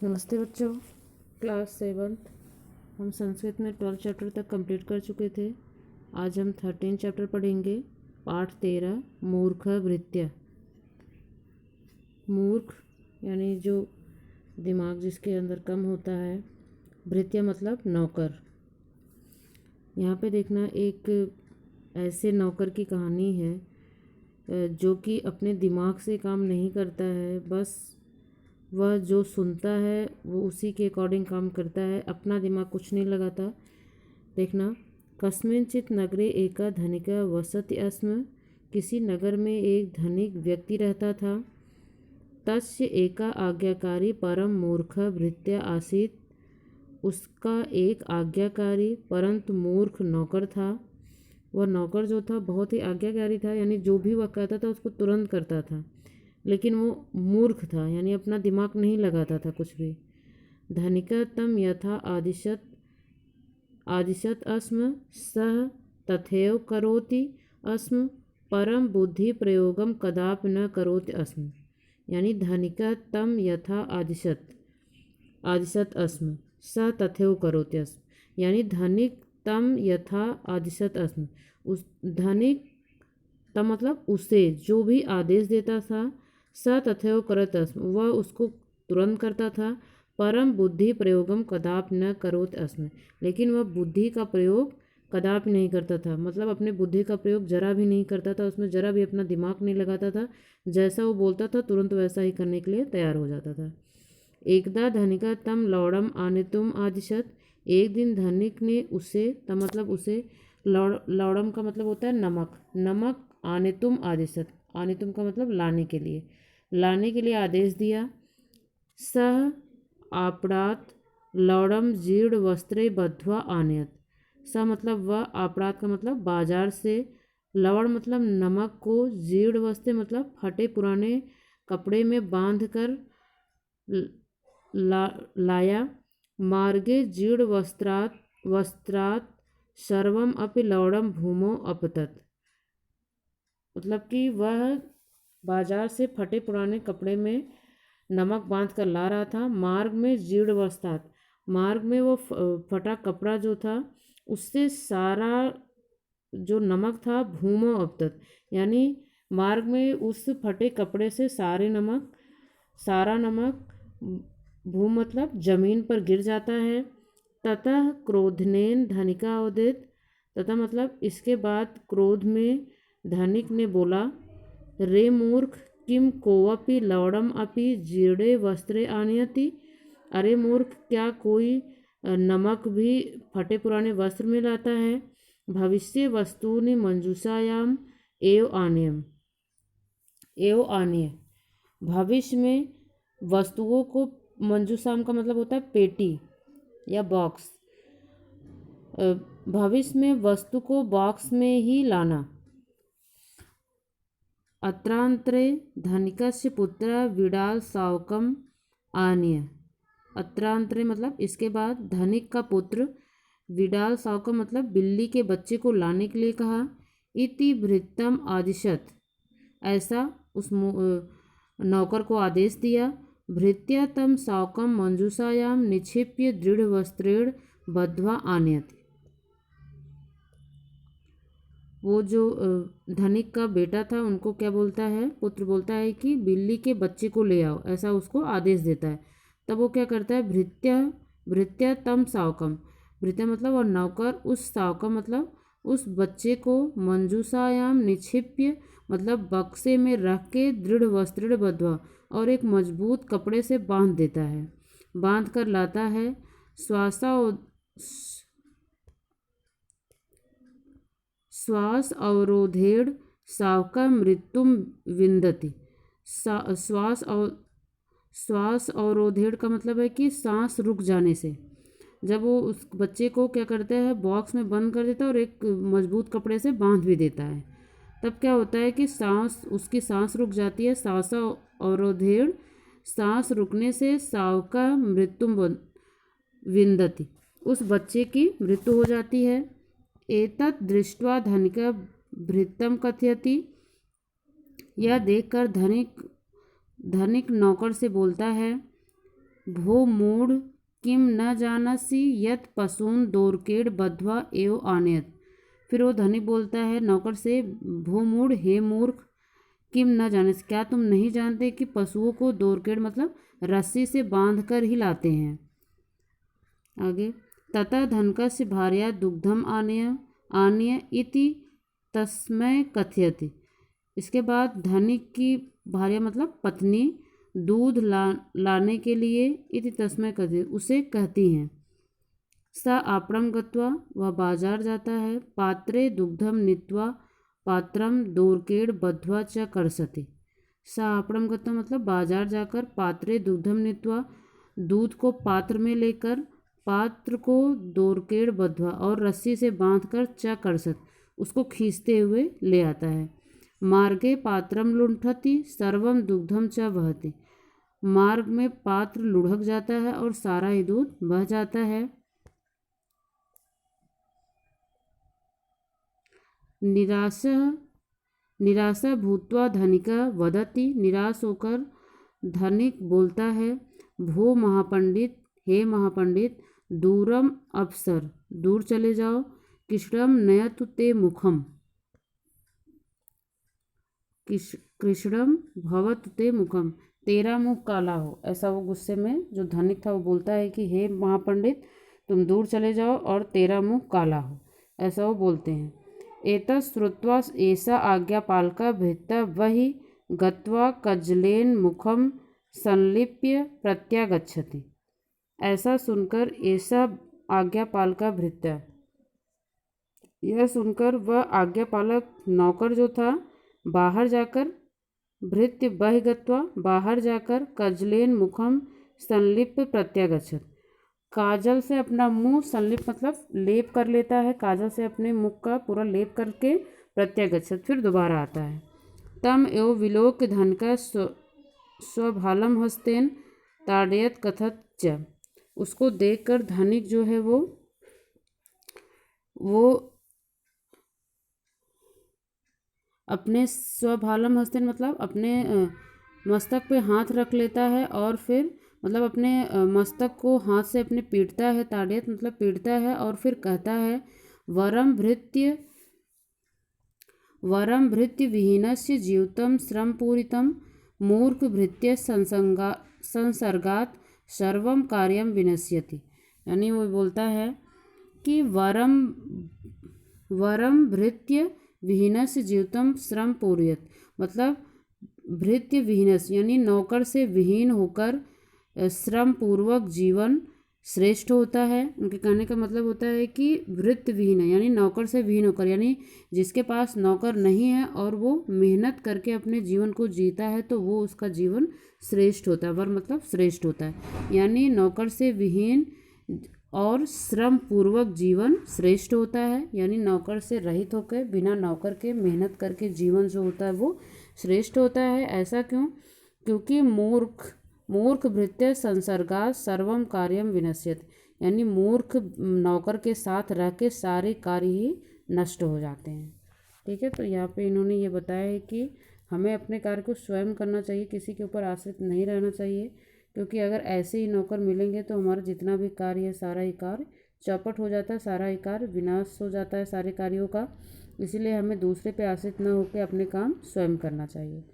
नमस्ते बच्चों। क्लास 7 हम संस्कृत में 12 चैप्टर तक कंप्लीट कर चुके थे। आज हम 13 चैप्टर पढ़ेंगे। पाठ 13 मूर्ख भृत्य। मूर्ख यानी जो दिमाग जिसके अंदर कम होता है। भृत्य मतलब नौकर। यहाँ पे देखना, एक ऐसे नौकर की कहानी है जो कि अपने दिमाग से काम नहीं करता है, बस वह जो सुनता है वो उसी के अकॉर्डिंग काम करता है, अपना दिमाग कुछ नहीं लगाता। देखना, कस्मिंचित नगरे एका धनिका वसति स्म। किसी नगर में एक धनिक व्यक्ति रहता था। तस्य एका आज्ञाकारी परम मूर्ख भृत्य आसीत। उसका एक आज्ञाकारी परंतु मूर्ख नौकर था। वह नौकर जो था बहुत ही आज्ञाकारी था, यानी जो भी वह कहता था उसको तुरंत करता था, लेकिन वो मूर्ख था, यानी अपना दिमाग नहीं लगाता था कुछ भी। धनिका तम यथा आदिशत आदिशत अस्म सह तथैव करोति अस्म परम बुद्धि प्रयोगम कदापि न करोति अस्म। यानी धनिका तम यथा आदिशत अस्म स तथैव करोति अस्म। यानी धनिक तम यथा आदिशत अस्म, उस धनिक तम मतलब उसे जो भी आदेश देता था, स तथैव करत अस्म वह उसको तुरंत करता था। परम बुद्धि प्रयोगम कदापि न करोत अस्म, लेकिन वह बुद्धि का प्रयोग कदापि नहीं करता था, मतलब अपने बुद्धि का प्रयोग जरा भी नहीं करता था, उसमें जरा भी अपना दिमाग नहीं लगाता था। जैसा वो बोलता था तुरंत वैसा ही करने के लिए तैयार हो जाता था। एकदा धनिका तम लौड़म आनेतुम आदिशत। एक दिन धनिक ने उसे तम मतलब उसे लौड़म का मतलब होता है नमक, नमक आनेतुम आदिशत, आनेतुम का मतलब लाने के लिए आदेश दिया। सह आपड़ात लौड़म जीर्ण वस्त्रे बद्ध्वा आनयत। स मतलब वह, आपड़ात का मतलब बाजार से, लवण मतलब नमक को, जीर्ण वस्त्र मतलब फटे पुराने कपड़े में बांध कर लाया। मार्गे जीर्ण वस्त्रात सर्वम अपि लौड़म भूमो अपतत। मतलब कि वह बाजार से फटे पुराने कपड़े में नमक बांध कर ला रहा था। मार्ग में जीर्ण वस्त्रात, मार्ग में वो फटा कपड़ा जो था उससे सारा जो नमक था भूमो अपतत, यानी मार्ग में उस फटे कपड़े से सारा नमक भूम मतलब जमीन पर गिर जाता है। ततः क्रोधनेन धनिका उदित। तथा मतलब इसके बाद क्रोध में धनिक ने बोला, रे मूर्ख किम कोवपि लौड़म अपि जीर्णे वस्त्रे आनयति। अरे मूर्ख, क्या कोई नमक भी फटे पुराने वस्त्र में लाता है। भविष्य वस्तूनि मंजूषायाम एव आनीय। भविष्य में वस्तुओं को, मंजूषाम का मतलब होता है पेटी या बॉक्स, भविष्य में वस्तु को बॉक्स में ही लाना। अत्रांतरे धनिकस्य पुत्र विडाल सावकम आनीय। अत्रांतरे मतलब इसके बाद धनिक का पुत्र विडाल सावकम मतलब बिल्ली के बच्चे को लाने के लिए कहा। इति भृत्यम आदिशत, ऐसा उस नौकर को आदेश दिया। भृत्य तम सावकम मंजूषायाम निक्षिप्य दृढ़ वस्त्रेण बद्ध्वा आनयति। वो जो धनिक का बेटा था उनको क्या बोलता है, पुत्र बोलता है कि बिल्ली के बच्चे को ले आओ, ऐसा उसको आदेश देता है। तब वो क्या करता है, भृत्य तम सावकम, भृत्य मतलब और नौकर, उस सावकम मतलब उस बच्चे को, मंजूषायाम निक्षिप्य मतलब बक्से में रख के, दृढ़ वस्त्र बद्ध्वा और एक मजबूत कपड़े से बांध देता है, बांध कर लाता है। श्वास अवरोधेड़ सावका मृत्युम विंदति। श्वास अवरोधेड़ का मतलब है कि सांस रुक जाने से। जब वो उस बच्चे को क्या करता है, बॉक्स में बंद कर देता है और एक मजबूत कपड़े से बांध भी देता है, तब क्या होता है कि उसकी सांस रुक जाती है। श्वास अवरोधेड़, सांस रुकने से सावका मृत्युम विंदति, उस बच्चे की मृत्यु हो जाती है। एतत् दृष्ट्वा धनिका भृत्यम कथयति। यह देखकर धनिक नौकर से बोलता है, भो मूढ़ किम न जानसी यत पशून दोरकेड़ बध्वा एव आनयत। फिर वो धनी बोलता है नौकर से, भो मूढ़, हे मूर्ख, किम न जाने, क्या तुम नहीं जानते कि पशुओं को दोरकेड़ मतलब रस्सी से बांध कर ही लाते हैं। आगे, ततः धनकस्य भार्या दुग्धम आनय आनय इति तस्मै कथयति। इसके बाद धनिक की भार्या मतलब पत्नी दूध लाने के लिए इति तस्मै कथयति उसे कहती हैं। सा आपणम गत्वा, वह बाजार जाता है, पात्रे दुग्धम नीत्वा पात्रम दोरकेड़ बध्वा च करसति। सा आपणम गत्वा मतलब बाजार जाकर, पात्रे दुग्धम नीत्वा दूध को पात्र में लेकर, पात्र को दोरकेड़ बध्वा और रस्सी से बांधकर, च करसत उसको खींचते हुए ले आता है। मार्गे पात्रम लुंठति सर्वम दुग्धम च वहति। मार्ग में पात्र लुढ़क जाता है और सारा ही दूध बह जाता है। निराशा भूत्वा धनिका वदति। निराश होकर धनिक बोलता है, भो महापंडित, हे महापंडित, दूरम अप्सर, दूर चले जाओ, कृष्णम नयतु ते मुखम, कृष्णम भवतु ते मुखम, तेरा मुख काला हो। ऐसा वो गुस्से में जो धनिक था वो बोलता है कि हे महापंडित, तुम दूर चले जाओ और तेरा मुख काला हो, ऐसा वो बोलते हैं। एतत् श्रुत्वा एषा आज्ञापालका भृत्या वही गत्वा कज्जलेन मुखम संलिप्य प्रत्यागच्छति। ऐसा सुनकर ऐसा आज्ञापालका भृत्या, यह सुनकर वह आज्ञापालक नौकर जो था बाहर जाकर, भृत्य बहि गत्वा बाहर जाकर, कज्जलेन मुखम संलिप्य प्रत्यागच्छत काजल से अपना मुंह, संलिप्त मतलब लेप कर लेता है, काजल से अपने मुख का पूरा लेप करके, प्रत्यागच्छत फिर दोबारा आता है। तम एव विलोक धन का स्वभालम हस्तेन ताड़यत कथत च। उसको देखकर धनिक जो है वो अपने स्वभालम हस्तेन मतलब अपने मस्तक पे हाथ रख लेता है और फिर मतलब अपने मस्तक को हाथ से अपने पीटता है, ताड़यत मतलब पीटता है, और फिर कहता है, वरम भृत्य विहीनस्य जीवितम श्रम पूरितम मूर्ख भृत्य संसर्गात सर्वम कार्यम विनश्यति। यानी वो बोलता है कि वरम भृत्य विहीनस्य जीवितम श्रम पूर्यत मतलब भृत्य विहीनस्य यानी नौकर से विहीन होकर श्रम पूर्वक जीवन श्रेष्ठ होता है। उनके कहने का मतलब होता है कि भृत्य विहीन है यानी नौकर से विहीन होकर, यानी जिसके पास नौकर नहीं है और वो मेहनत करके अपने जीवन को जीता है तो वो उसका जीवन श्रेष्ठ होता है। वर मतलब श्रेष्ठ होता है, यानी नौकर से विहीन और श्रम पूर्वक जीवन श्रेष्ठ होता है, यानी नौकर से रहित होकर बिना नौकर के मेहनत करके जीवन जो होता है वो श्रेष्ठ होता है। ऐसा क्यों? क्योंकि मूर्ख भृत्य संसर्गात सर्वम कार्यम विनश्यत, यानी मूर्ख नौकर के साथ रह के सारे कार्य ही नष्ट हो जाते हैं। ठीक है, तो यहाँ पे इन्होंने ये बताया है कि हमें अपने कार्य को स्वयं करना चाहिए, किसी के ऊपर आश्रित नहीं रहना चाहिए, क्योंकि अगर ऐसे ही नौकर मिलेंगे तो हमारा जितना भी कार्य है सारा ही कार्य चौपट हो जाता है, सारा ही कार्य विनाश हो जाता है सारे कार्यों का। इसीलिए हमें दूसरे पे आश्रित न होकर अपने काम स्वयं करना चाहिए।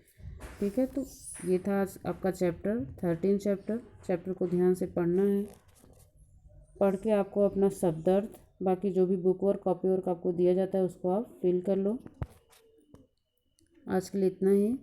ठीक है, तो ये था आज आपका चैप्टर 13 चैप्टर को ध्यान से पढ़ना है। पढ़ के आपको अपना शब्दार्थ, बाकी जो भी बुक वर्क कॉपी वर्क आपको दिया जाता है उसको आप फिल कर लो। आज के लिए इतना ही।